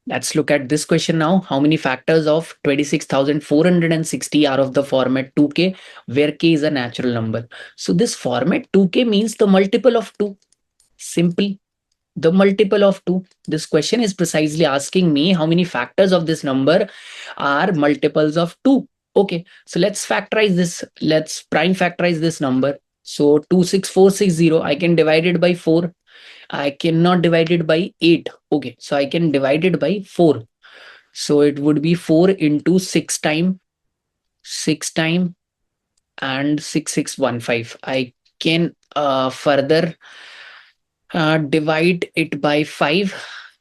Let's look at this question now. How many factors of 26,460 are of the format 2k, where k is a natural number? So this format 2k means the multiple of 2. Simple. The multiple of 2. This question is precisely asking me how many factors of this number are multiples of 2. Okay, so let's factorize this. Let's prime factorize this number. So 26460, I can divide it by 4. I cannot divide it by 8. Okay, so I can divide it by 4. So it would be 4 into 6 time, 6 time, and 6615. I can further divide it by 5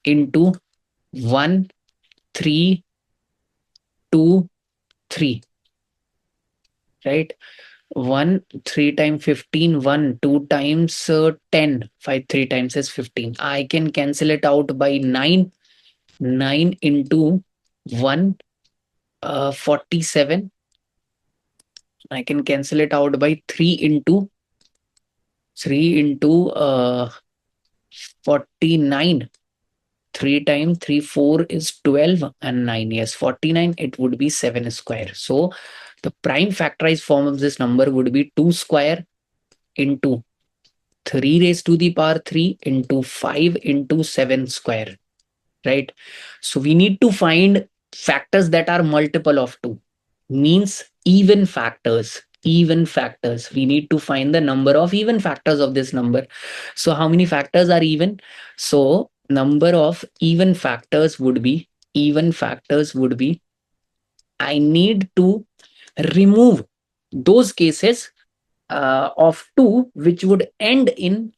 into 1, 3, 2, 3. Right? 1, 3 times 15, 1, 2 times 10, 5, 3 times is 15. I can cancel it out by 9. 9 into 1, 47. I can cancel it out by 3 into 49. 3 times 3, 4 is 12 and 9. Yes, 49. It would be 7 square. So the prime factorized form of this number would be 2 square into 3 raised to the power 3 into 5 into 7 square. Right? So we need to find factors that are multiple of 2. Means even factors. Even factors. We need to find the number of even factors of this number. So how many factors are even? So number of even factors would be, I need to remove those cases of 2 which would end in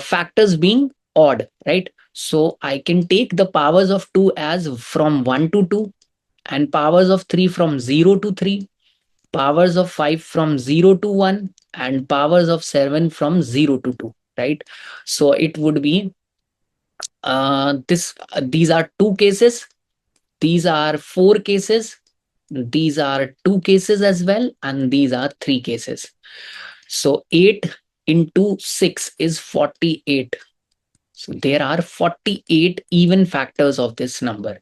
factors being odd, right? So I can take the powers of 2 as from 1 to 2, and powers of 3 from 0 to 3, powers of 5 from 0 to 1, and powers of 7 from 0 to 2, right? So it would be these are 2 cases, these are 4 cases, these are 2 cases as well, and these are 3 cases. So 8 into 6 is 48. So there are 48 even factors of this number.